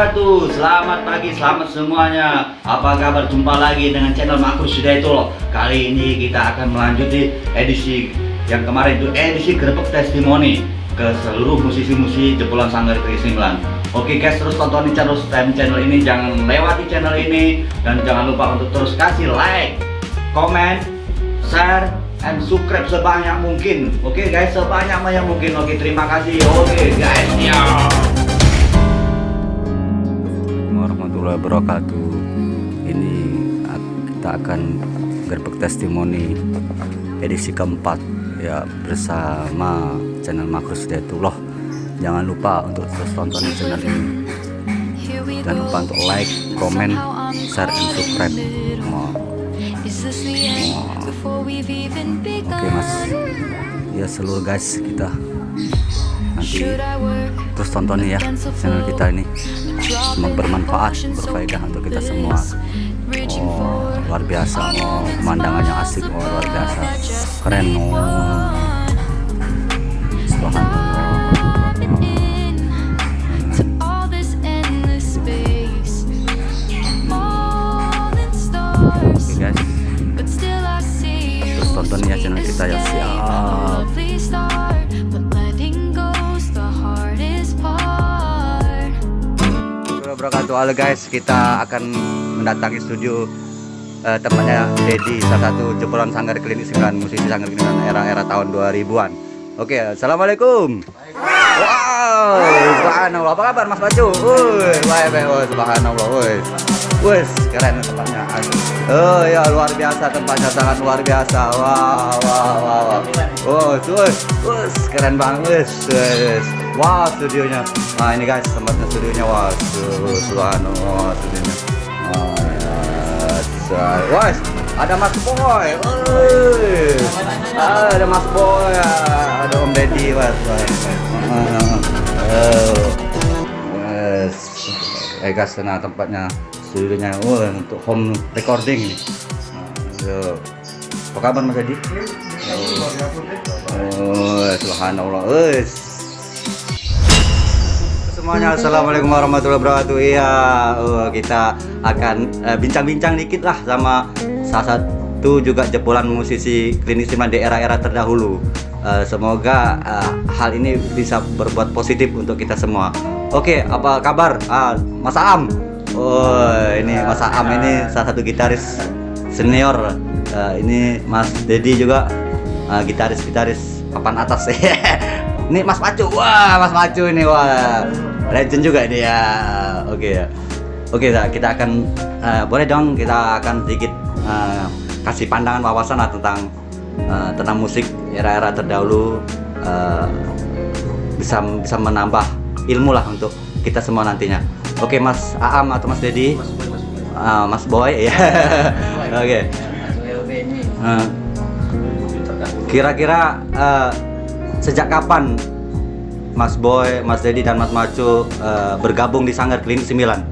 wabarakatuh. Selamat pagi, selamat semuanya. Apa kabar? Jumpa lagi dengan channel Makrus Hidayatullah. Kali ini kita akan melanjuti edisi yang kemarin itu edisi Grebek Testimoni ke seluruh musisi-musisi jebolan Sanggar Negeri 9. Oke guys, terus tontonin terus channel ini, jangan lewati channel ini, dan jangan lupa untuk terus kasih like, comment, share, and subscribe sebanyak mungkin. Oke guys, sebanyak mungkin. Oke, terima kasih. Oke guys, ya. Warahmatullahi wabarakatuh. Ini kita akan Grebek Testimoni edisi keempat ya, bersama channel Makrus Hidayatullah. Jangan lupa untuk terus tonton channel ini. Jangan lupa untuk like, comment, share, and subscribe. Oke mas, ya seluruh guys, kita nanti terus tonton ya channel kita ini, semoga bermanfaat, berfaedah untuk kita semua. Luar biasa, pemandangannya asik, luar biasa, keren. Oke guys, terus tonton ya channel kita ya, siap. Wabarakatuh. Halo guys, kita akan mendatangi studio tempatnya Dedi, salah satu jebolan Sanggar Klinik 9, musisi Sanggar Klinik 9 era tahun 2000-an. Oke, assalamualaikum. Wow, subhanallah. Apa kabar Mas Bacu? Baik, subhanallah. Wes, keren tempatnya. Oh ya, luar biasa tempatnya, sangat luar biasa. Wow. Wes, keren banget. Wes. Wah, studionya. Nah, ini guys, tempatnya studionya. Wah, subhanallah, studionya. Wes, ada Mas Boy. Ada Mas Boy. Ada Om Deddy, Wes. Guys, nah tempatnya studionya untuk home recording nih. Apa kabar Mas Deddy? Subhanallah. Semuanya, assalamualaikum warahmatullahi wabarakatuh. Iya, kita akan bincang-bincang dikit lah sama salah satu juga jebolan musisi Klinik 9 di era-era terdahulu. Semoga hal ini bisa berbuat positif untuk kita semua. Oke, apa kabar Mas Aam? Ini Mas Aam ini salah satu gitaris senior. Ini Mas Deddy juga gitaris papan atas. Ini Mas Pacu. Wah, Mas Pacu ini, wah, legend juga ini ya. Oke, kita akan boleh dong, kita akan sedikit kasih pandangan wawasan lah tentang musik era-era terdahulu, bisa menambah ilmu lah untuk kita semua nantinya. Oke, Mas Aam atau Mas Deddy? Mas Boy ya. Oke. Kira-kira sejak kapan Mas Boy, Mas Deddy, dan Mas Macu bergabung di Sanggar Klinik 9?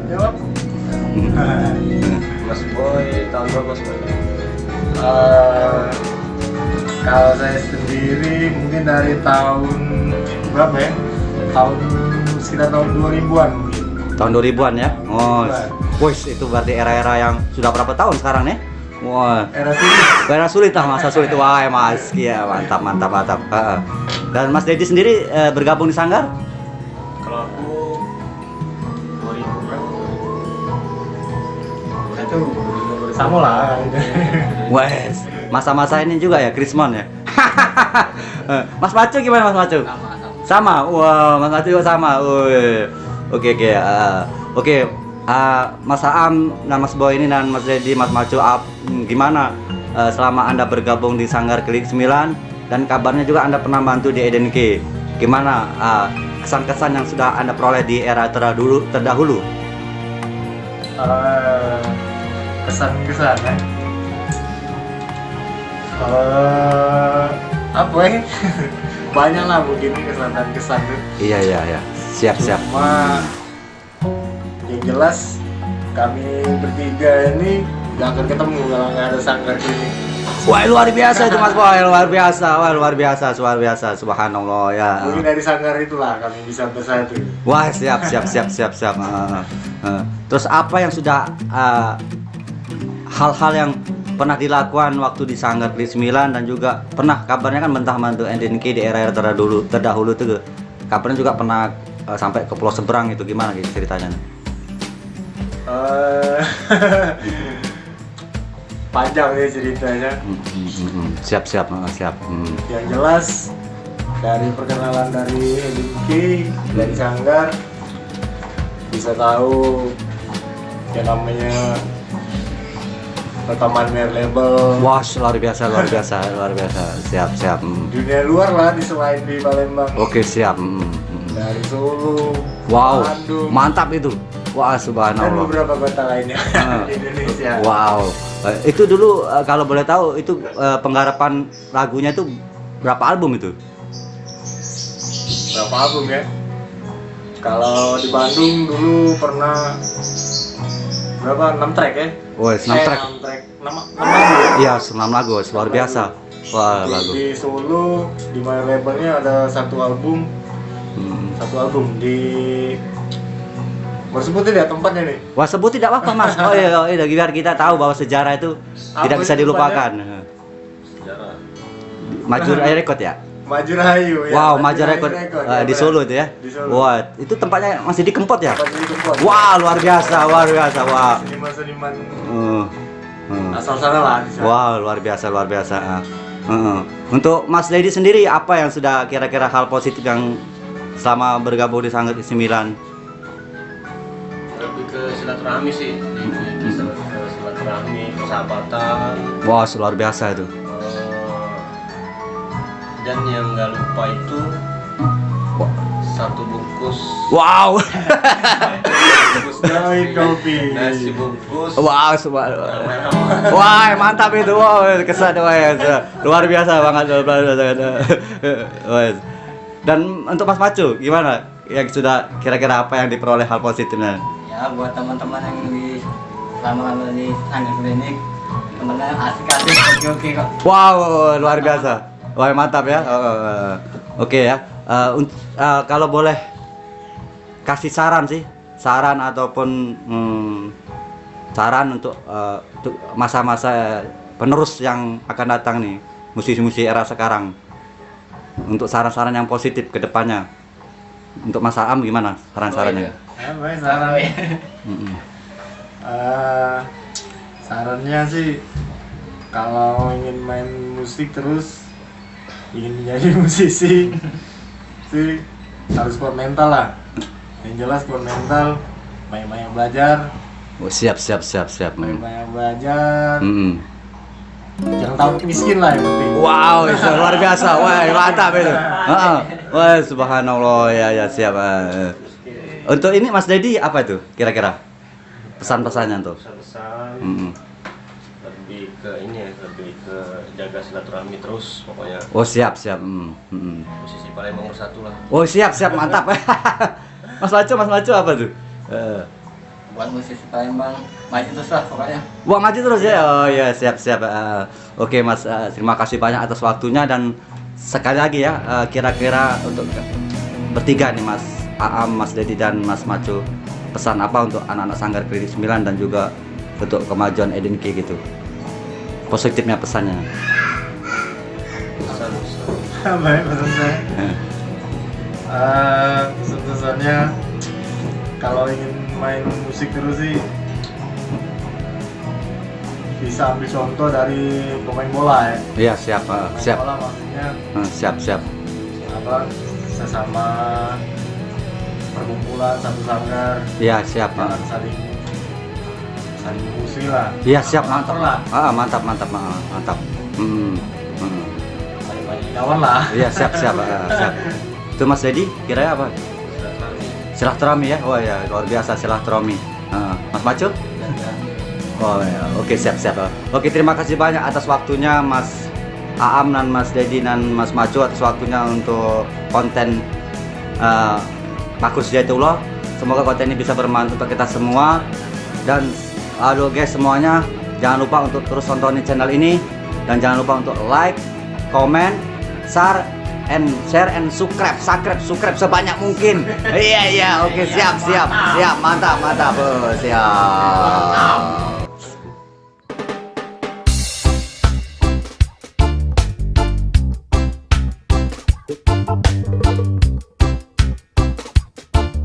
Jawab. Mas Boy tahun berapa Mas Boy? Kalau saya sendiri mungkin dari tahun berapa ya? Sekitar tahun 2000-an mungkin. Tahun 2000-an ya? Oh, wes, itu berarti era-era yang sudah berapa tahun sekarang ya? Wah, era sulit lah, masa sulit. Wah, Mas, ya mantap. Dan Mas Deddy sendiri bergabung di Sanggar? Kalau aku 2000 berapa? Itu sama lah. Wes, masa-masa ini juga ya, Krismon ya. Mas Macu gimana Mas Macu? Sama. Wah, Mas Macu juga sama. Oke. Mas Aam, Mas Boy ini, dan Mas Deddy, Mas Macu, gimana selama Anda bergabung di Sanggar Klinik 9, dan kabarnya juga Anda pernah bantu di EDNK. Gimana kesan-kesan yang sudah Anda peroleh di era terdahulu? Kesan-kesan ya? Apa ya? Banyak lah mungkin kesan tuh. Iya. Siap. Cuma yang jelas kami bertiga ini gak akan ketemu kalau nggak ada Sanggar Klinik 9 Wah luar biasa itu Mas, wah luar biasa, subhanallah ya. Mungkin dari Sanggar itulah kami bisa bersatu. Wah siap. Terus apa yang sudah hal-hal yang pernah dilakukan waktu di Sanggar Klik 9 dan juga pernah kabarnya kan mentah-mentah NDNK di era-era terdahulu tuh kabarnya juga pernah sampai ke Pulau Seberang itu gimana gitu ceritanya? Panjang nih ceritanya. Siap. Yang jelas dari perkenalan dari NDNK dari Sanggar bisa tahu yang namanya rekaman label. Wah luar biasa. Siap. Dunia luar lah di selain di Palembang. Oke siap. Dari Solo, Wow, Bandung, mantap itu. Wah dan subhanallah. beberapa kota lainnya di Indonesia. Wow. Itu dulu kalau boleh tahu itu penggarapan lagunya itu berapa album itu? Berapa album ya? Kalau di Bandung dulu pernah berapa? 6 track ya? Oh, 6 track. 6 track. 6 lagu ya? Iya, 6 lagu, luar biasa. Wah, lagu. Di Solo di my labelnya ada satu album. Satu album di mau sebutin ya tempatnya nih. Wah, sebut tidak apa-apa, Mas. Oh iya, biar kita tahu bahwa sejarah itu Apa tidak bisa itu dilupakan. Sejarah. Maju Air Record ya? Maju Rahayu ya. Wow, Maju Record ya, di Solo itu ya. Di Solo. Wah, itu tempatnya masih di Kempot ya? Tempat di Kempot. Wah, luar biasa. Wah. Seniman-seniman Hmm. asal sana lah di sana. Wow, luar biasa. Untuk Mas Dedi sendiri apa yang sudah kira-kira hal positif yang selama bergabung di Sanggar 9? Lebih ke silaturahmi sih, di silaturahmi, persahabatan. Wah, luar biasa itu. Dan yang nggak lupa itu satu bungkus Wow. Join kopi. nasi bungkus. Wow, wah, mantap itu. Wow, kesan luar biasa banget. Wah. Dan untuk Mas Macu gimana? Yang sudah kira-kira apa yang diperoleh hal positifnya? Ya buat teman-teman yang selama di Sanggar Klinik, temennya asik-asik, oke kok. Wow, luar biasa. Wah, mantap ya. Oke ya. Kalau boleh kasih saran ataupun saran untuk masa-masa penerus yang akan datang nih, musisi-musisi era sekarang, untuk saran-saran yang positif ke depannya. Untuk Mas Aam gimana saran-sarannya? Apa ya saran? Sarannya sih kalau ingin main musik terus, ingin menjadi musisi sih harus kuat mental lah. Yang jelas kuat mental, banyak-banyak belajar. Oh, siap. Banyak belajar. Jangan takut miskin lah yang penting. Wow, itu luar biasa. Wah, mantap itu. Wah, subhanallah ya siap. Untuk ini Mas Dedi apa itu kira-kira pesan-pesannya tuh? Pesan-pesan lebih ke ini ya, lebih ke jaga silaturahmi terus pokoknya. Oh, siap. Posisi Palembang bersatu lah. Oh, siap, mantap. Mas Macu apa tuh? Buat musisi Palembang maju terus lah pokoknya. Wah, maju terus ya. Oh iya, siap. Oke Mas, terima kasih banyak atas waktunya dan sekali lagi ya kira-kira untuk bertiga nih Mas Aam, Mas Dedi dan Mas Macu, pesan apa untuk anak-anak Sanggar Klik 9 dan juga untuk kemajuan NDNK gitu. Positifnya pesannya. Apa ya pesan saya? Pesan-pesannya kalau ingin main musik terus sih bisa ambil contoh dari pemain bola ya. Iya, siap. Bola maksudnya Siap. apa sesama perkumpulan satu sanggar. Iya, siap. Jangan saling musuhi lah. Iya, siap, mantap lah. Mantap. Banyak kawan lah. Iya, siap. Itu Mas Dedi kira apa? Silaturahmi ya. Wah ya, luar biasa silaturahmi. Mas Macu? Oh ya, oke siap. Oke, terima kasih banyak atas waktunya Mas Aam dan Mas Dedi dan Mas Macu atas waktunya untuk konten Makrus Hidayatullah. Semoga konten ini bisa bermanfaat untuk kita semua. Dan aduh guys semuanya, jangan lupa untuk terus tontonin channel ini Dan jangan lupa untuk like, comment, share and subscribe sebanyak mungkin. Iya, oke, siap, mantap, siap.